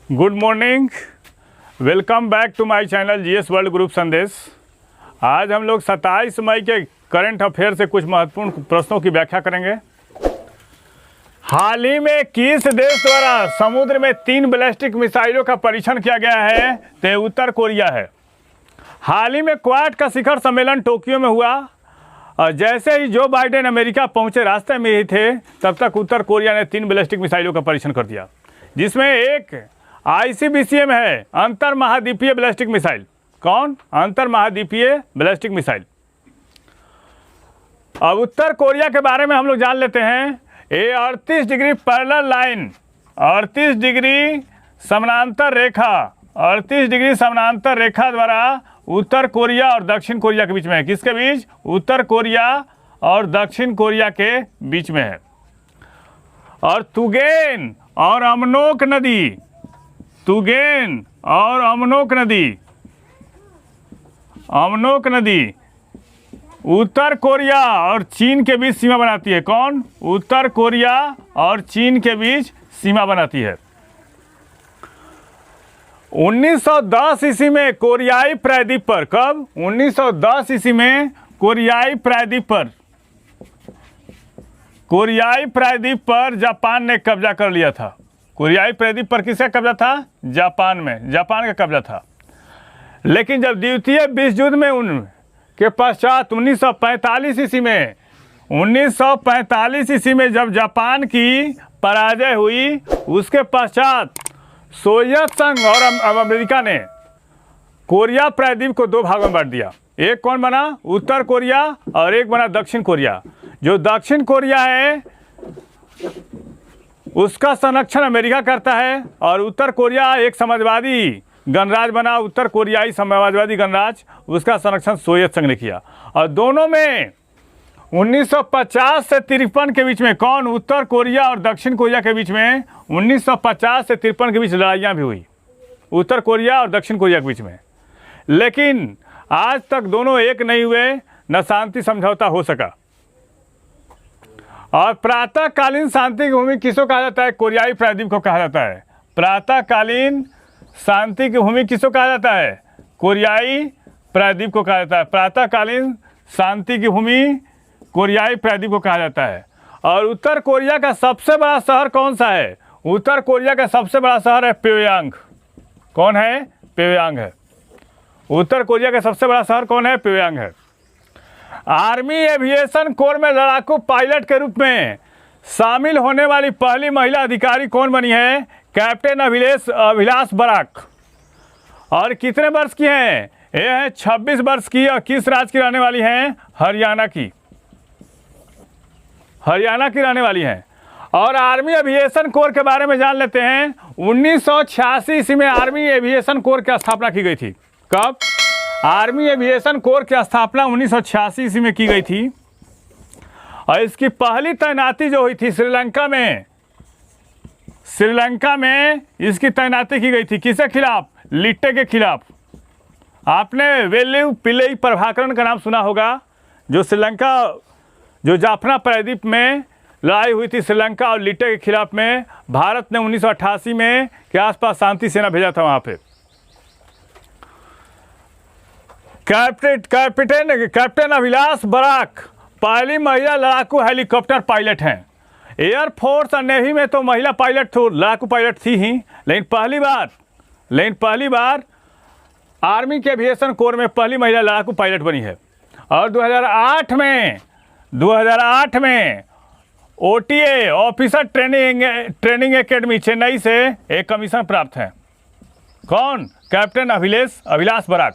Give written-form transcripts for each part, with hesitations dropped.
Good morning, welcome back to my channel GS world group Sandesh. आज हम लोग 27 मई के करंट अफेयर से कुछ महत्वपूर्ण प्रश्नों की व्याख्या करेंगे। हाल ही में किस देश द्वारा समुद्र में 3 बैलिस्टिक मिसाइलों का परीक्षण किया गया है? तो उत्तर कोरिया है। हाल ही में क्वाड का शिखर सम्मेलन टोक्यो में हुआ और जैसे ही जो बाइडेन अमेरिका पहुंचे रास्ते में ही थे तब तक उत्तर कोरिया ने 3 बैलिस्टिक मिसाइलों का परीक्षण कर दिया, जिसमें एक ICBM है, अंतर महाद्वीपीय बैलिस्टिक मिसाइल। कौन? अंतर महाद्वीपीय बैलिस्टिक मिसाइल। अब उत्तर कोरिया के बारे में हम लोग जान लेते हैं। ये 38 डिग्री पैरेलल लाइन, 38 डिग्री समानांतर रेखा, 38 डिग्री समानांतर रेखा द्वारा उत्तर कोरिया और दक्षिण कोरिया के बीच में है। किसके बीच? उत्तर कोरिया और दक्षिण कोरिया के बीच में है। और तुगेन और अमनोक नदी, तुगेन और अमनोक नदी उत्तर कोरिया और चीन के बीच सीमा बनाती है। कौन? उत्तर कोरिया और चीन के बीच सीमा बनाती है। 1910 ईस्वी में कोरियाई प्रायद्वीप पर, कब? 1910 ईस्वी में कोरियाई प्रायद्वीप पर जापान ने कब्जा कर लिया था। कोरियाई प्रायद्वीप पर किसका कब्जा था? जापान में, जापान का कब्जा था। लेकिन जब द्वितीय विश्व युद्ध में उनके पश्चात 1945 ईस्वी में जब जापान की पराजय हुई, उसके पश्चात सोवियत संघ और अमेरिका ने कोरिया प्रायद्वीप को 2 भागों में बांट दिया। एक कौन बना? उत्तर कोरिया, और एक बना दक्षिण कोरिया। जो दक्षिण कोरिया है उसका संरक्षण अमेरिका करता है और उत्तर कोरिया एक समाजवादी गणराज्य बना, उत्तर कोरियाई समाजवादी गणराज्य, उसका संरक्षण सोवियत संघ ने किया। और दोनों में 1950 से 53 के बीच में, कौन? उत्तर कोरिया और दक्षिण कोरिया के बीच में 1950 से 53 के बीच लड़ाइयाँ भी हुई, उत्तर कोरिया और दक्षिण कोरिया के बीच में। लेकिन आज तक दोनों एक नहीं हुए, न शांति समझौता हो सका। और प्रातःकालीन शांति की भूमि किसको कहा जाता है? कोरियाई प्रायद्वीप को कहा जाता है। प्रातःकालीन शांति की भूमि किसको कहा जाता है? कोरियाई प्रायद्वीप को कहा जाता है। प्रातःकालीन शांति की भूमि कोरियाई प्रायद्वीप को कहा जाता है। और उत्तर कोरिया का सबसे बड़ा शहर कौन सा है? उत्तर कोरिया का सबसे बड़ा शहर है प्योयांग। कौन है? प्योयांग है। उत्तर कोरिया का सबसे बड़ा शहर कौन है? प्योयांग है। आर्मी एविएशन कोर में लड़ाकू पायलट के रूप में शामिल होने वाली पहली महिला अधिकारी कौन बनी है? कैप्टन अभिलाष बराक। और कितने वर्ष की हैं? ये है 26 वर्ष की। और किस राज्य की रहने वाली हैं? हरियाणा की, हरियाणा की रहने वाली हैं। और आर्मी एविएशन कोर के बारे में जान लेते हैं। 1986 ईस्वी में आर्मी एविएशन कोर की स्थापना की गई थी। कब? आर्मी एविएशन कोर की स्थापना 1986 ईस्वी में की गई थी। और इसकी पहली तैनाती जो हुई थी श्रीलंका में इसकी तैनाती की गई थी। किसके खिलाफ? लिट्टे के खिलाफ। आपने वेल्यू पिल्लई प्रभाकरण का नाम सुना होगा, जो जाफना प्रायद्वीप में लड़ाई हुई थी श्रीलंका और लिट्टे के खिलाफ में। भारत ने 1988 में के आसपास शांति सेना भेजा था वहाँ पे। कैप्टन अभिलाष बराक पहली महिला लड़ाकू हेलीकॉप्टर पायलट हैं। एयरफोर्स और नेवी में तो महिला पायलट लड़ाकू पायलट थी ही, लेकिन पहली बार आर्मी के एविएशन कोर में पहली महिला लड़ाकू पायलट बनी है। और 2008 में OTA officer training academy Chennai से एक कमीशन प्राप्त है। कौन? Captain Abhilash Barack.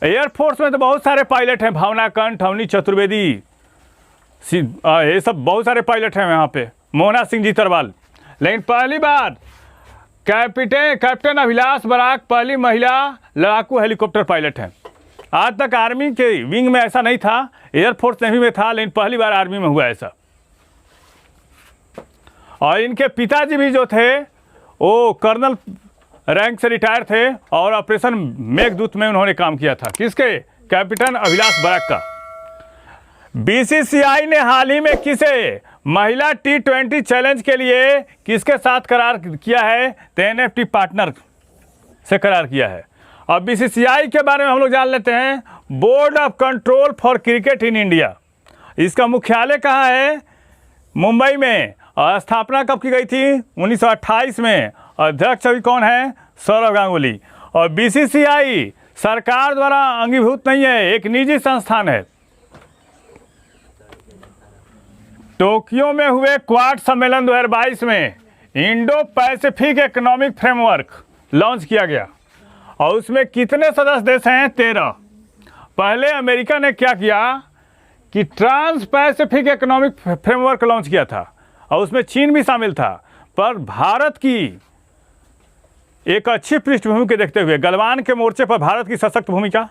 एयरफोर्स में तो बहुत सारे पायलट हैं, भावना कंठ, अवनी चतुर्वेदी, ये सब बहुत सारे पायलट हैं यहाँ पे, मोहना सिंह जी तरवाल। लेकिन पहली बार कैप्टन अभिलाष बराक पहली महिला लड़ाकू हेलीकॉप्टर पायलट हैं। आज तक आर्मी के विंग में ऐसा नहीं था, एयरफोर्स नेवी में था, लेकिन पहली बार आर्मी में हुआ ऐसा। और इनके पिताजी भी जो थे वो कर्नल रैंक से रिटायर थे और ऑपरेशन मेघदूत में उन्होंने काम किया था। किसके? कैप्टन अभिलाष बराक का। BCCI ने हाल ही में किसे महिला T20 चैलेंज के लिए किसके साथ करार किया है? तो NFT पार्टनर से करार किया है। अब BCCI के बारे में हम लोग जान लेते हैं। Board of control for cricket in India, इसका मुख्यालय कहाँ है? मुंबई में। और स्थापना कब की गई थी? 1928 में। अध्यक्ष अभी कौन है? सौरव गांगुली। और BCCI सरकार द्वारा अंगीभूत नहीं है, एक निजी संस्थान है। टोक्यो में हुए क्वाड सम्मेलन 2022 में Indo Pacific economic framework launch किया गया और उसमें कितने सदस्य देश हैं? 13। पहले अमेरिका ने क्या किया कि trans Pacific economic framework launch किया था और उसमें चीन भी शामिल था। पर भारत की एक अच्छी पृष्ठभूमि के देखते हुए गलवान के मोर्चे पर भारत की सशक्त भूमिका,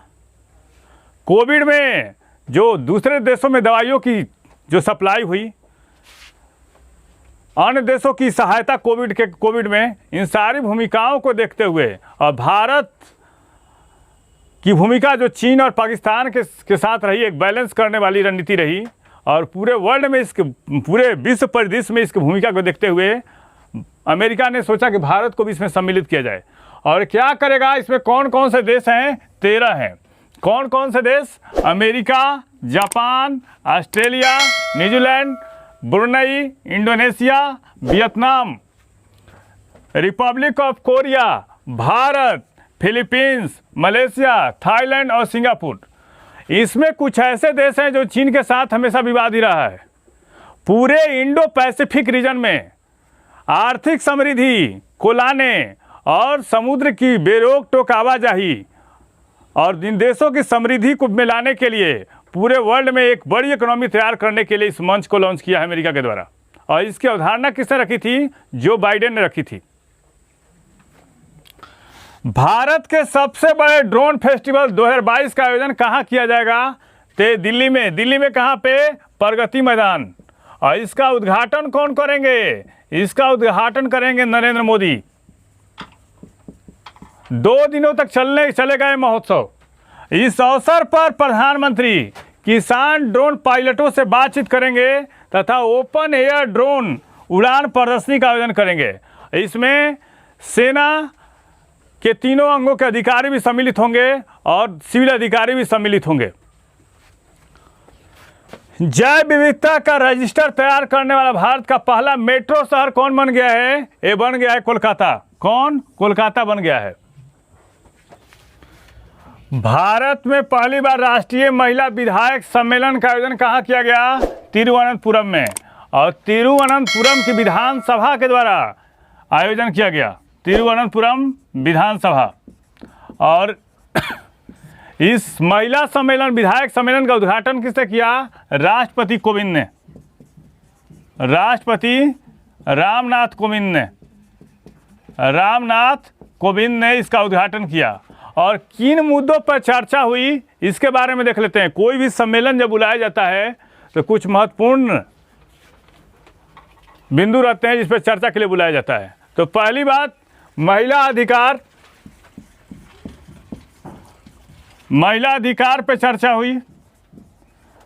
कोविड में जो दूसरे देशों में दवाइयों की जो सप्लाई हुई, अन्य देशों की सहायता कोविड में, इन सारी भूमिकाओं को देखते हुए और भारत की भूमिका जो चीन और पाकिस्तान के साथ रही, एक बैलेंस करने वाली रणनीति रही और पूरे वर्ल्ड में इसके पूरे विश्व परिदृश्य में इसकी भूमिका को देखते हुए अमेरिका ने सोचा कि भारत को भी इसमें सम्मिलित किया जाए। और क्या करेगा? इसमें कौन कौन से देश हैं? 13 हैं। कौन कौन से देश? America, Japan, Australia, New Zealand, Brunei, Indonesia, Vietnam, Republic of Korea, Bharat, Philippines, Malaysia, Thailand और सिंगापुर। इसमें कुछ ऐसे देश हैं जो चीन के साथ हमेशा विवाद ही रहा है। पूरे इंडो पैसिफिक रीजन में आर्थिक समृद्धि को लाने और समुद्र की बेरोक टोक आवाजाही और इन देशों की समृद्धि को मिलाने के लिए पूरे वर्ल्ड में एक बड़ी इकोनॉमी तैयार करने के लिए इस मंच को लॉन्च किया है अमेरिका के द्वारा। और इसकी अवधारणा किसने रखी थी? जो बाइडेन ने रखी थी। भारत के सबसे बड़े ड्रोन फेस्टिवल 2022 का आयोजन कहाँ किया जाएगा? तो दिल्ली में। दिल्ली में कहाँ पे? प्रगति मैदान। और इसका उद्घाटन कौन करेंगे? इसका उद्घाटन करेंगे नरेंद्र मोदी। 2 दिनों तक चलेगा ये महोत्सव। इस अवसर पर प्रधानमंत्री किसान ड्रोन पायलटों से बातचीत करेंगे तथा ओपन एयर ड्रोन उड़ान प्रदर्शनी का आयोजन करेंगे। इसमें सेना के तीनों अंगों के अधिकारी भी सम्मिलित होंगे और सिविल अधिकारी भी सम्मिलित होंगे। जैव विविधता का रजिस्टर तैयार करने वाला भारत का पहला मेट्रो शहर कौन बन गया है? ये बन गया है कोलकाता। कौन? कोलकाता बन गया है। भारत में पहली बार राष्ट्रीय महिला विधायक सम्मेलन का आयोजन कहाँ किया गया? तिरुवनंतपुरम में। और तिरुवनंतपुरम की विधानसभा के द्वारा आयोजन किया गया, तिरुवनंतपुरम विधानसभा। और इस महिला सम्मेलन, विधायक सम्मेलन का उद्घाटन किसने किया? राष्ट्रपति कोविंद ने। राष्ट्रपति रामनाथ कोविंद ने इसका उद्घाटन किया। और किन मुद्दों पर चर्चा हुई इसके बारे में देख लेते हैं। कोई भी सम्मेलन जब बुलाया जाता है तो कुछ महत्वपूर्ण बिंदु रहते हैं जिस पर चर्चा के लिए बुलाया जाता है। तो पहली बात, महिला अधिकार पे चर्चा हुई।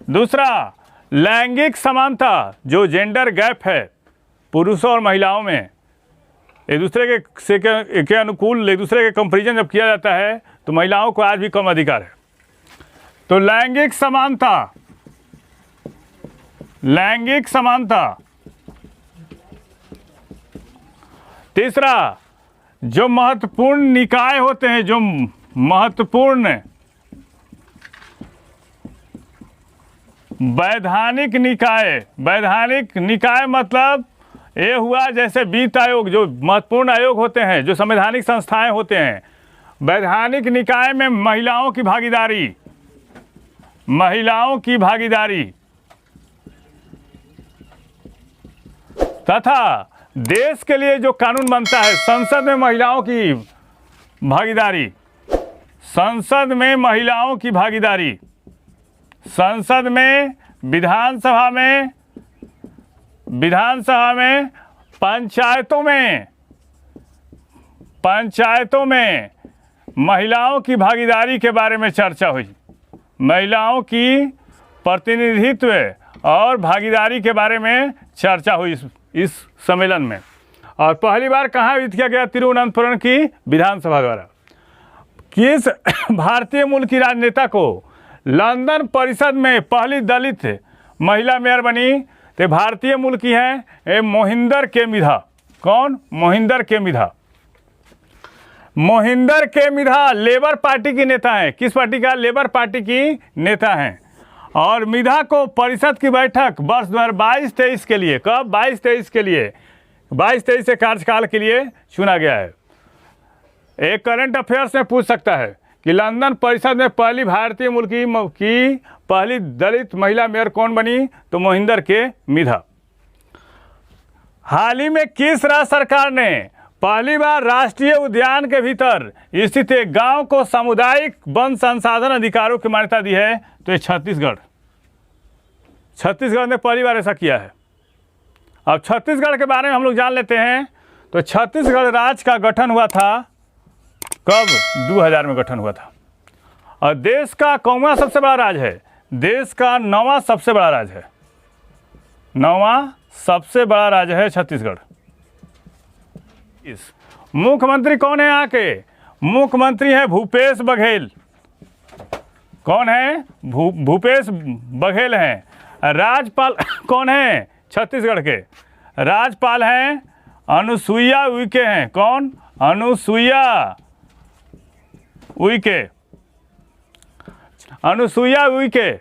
दूसरा, लैंगिक समानता, जो जेंडर गैप है पुरुषों और महिलाओं में, एक दूसरे के अनुकूल, एक दूसरे के कंपैरिजन जब किया जाता है तो महिलाओं को आज भी कम अधिकार है। तो लैंगिक समानता। तीसरा, जो महत्वपूर्ण निकाय होते हैं, जो महत्वपूर्ण वैधानिक निकाय मतलब ये हुआ जैसे वित्त आयोग, जो महत्वपूर्ण आयोग होते हैं, जो संवैधानिक संस्थाएं होते हैं। वैधानिक निकाय में महिलाओं की भागीदारी तथा देश के लिए जो कानून बनता है, संसद में महिलाओं की भागीदारी, संसद में, विधानसभा में, पंचायतों में महिलाओं की भागीदारी के बारे में चर्चा हुई। महिलाओं की प्रतिनिधित्व और भागीदारी के बारे में चर्चा हुई इस सम्मेलन में। और पहली बार कहाँ आयोजित किया गया? तिरुवनंतपुरम की विधानसभा द्वारा। किस भारतीय मूल की राजनेता को लंदन परिषद में पहली दलित महिला मेयर बनी? तो भारतीय मूल की है मोहिंदर के मिधा। कौन? मोहिंदर के मिधा। मोहिंदर के मिधा लेबर पार्टी की नेता हैं। किस पार्टी का? लेबर पार्टी की नेता हैं। और मिधा को परिषद की बैठक वर्ष 2022-23 के लिए, कब? 22-23 के लिए, 22-23 से कार्यकाल के लिए चुना गया है। एक करंट अफेयर्स में पूछ सकता है कि लंदन परिषद में पहली भारतीय मूल की पहली दलित महिला मेयर कौन बनी? तो मोहिंदर के मिधा। हाल ही में किस राज्य सरकार ने पहली बार राष्ट्रीय उद्यान के भीतर स्थित एक गांव को सामुदायिक वन संसाधन अधिकारों की मान्यता दी है? तो ये छत्तीसगढ़ ने पहली बार ऐसा किया है। अब छत्तीसगढ़ के बारे में हम लोग जान लेते हैं। तो छत्तीसगढ़ राज्य का गठन हुआ था कब? 2000 में गठन हुआ था। और देश का कौनवा सबसे बड़ा राज्य है? देश का 9वां सबसे बड़ा राज्य है। 9वां सबसे बड़ा राज्य है छत्तीसगढ़। इस मुख्यमंत्री कौन है यहाँ के? मुख्यमंत्री है भूपेश बघेल। कौन है? भूपेश बघेल हैं। राज्यपाल कौन है छत्तीसगढ़ के? राज्यपाल हैं अनुसुईया उइके हैं। कौन? अनुसुईया उइके। अनुसुईया उइके।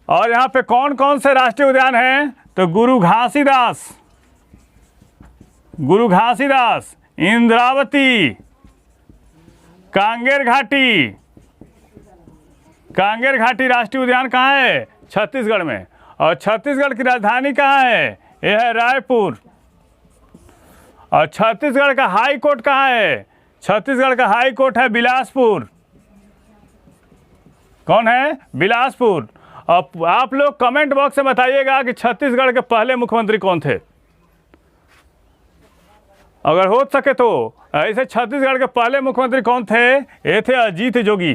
और यहाँ पे कौन कौन से राष्ट्रीय उद्यान हैं? तो गुरु घासीदास, इंद्रावती, कांगेर घाटी राष्ट्रीय उद्यान कहाँ है? छत्तीसगढ़ में। और छत्तीसगढ़ की राजधानी कहाँ है? यह है रायपुर। और छत्तीसगढ़ का हाई कोर्ट कहाँ है? छत्तीसगढ़ का हाई कोर्ट है बिलासपुर। कौन है? बिलासपुर। अब आप लोग कमेंट बॉक्स में बताइएगा कि छत्तीसगढ़ के पहले मुख्यमंत्री कौन थे। अगर हो सके तो ऐसे छत्तीसगढ़ के पहले मुख्यमंत्री कौन थे? ये थे अजीत जोगी।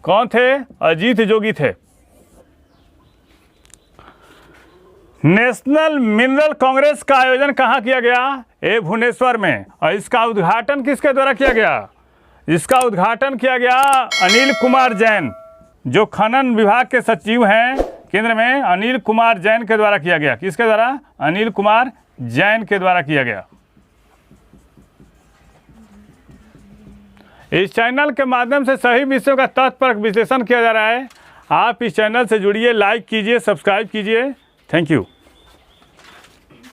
कौन थे? अजीत जोगी थे। नेशनल मिनरल कांग्रेस का आयोजन कहाँ किया गया? ये भुवनेश्वर में। और इसका उद्घाटन किसके द्वारा किया गया? इसका उद्घाटन किया गया अनिल कुमार जैन, जो खनन विभाग के सचिव हैं केंद्र में। अनिल कुमार जैन के द्वारा किया गया। किसके द्वारा? अनिल कुमार जैन के द्वारा किया गया। इस चैनल के माध्यम से सही विषयों का तथ्यपरक विश्लेषण किया जा रहा है। आप इस चैनल से जुड़िए, लाइक कीजिए, सब्सक्राइब कीजिए। Thank you.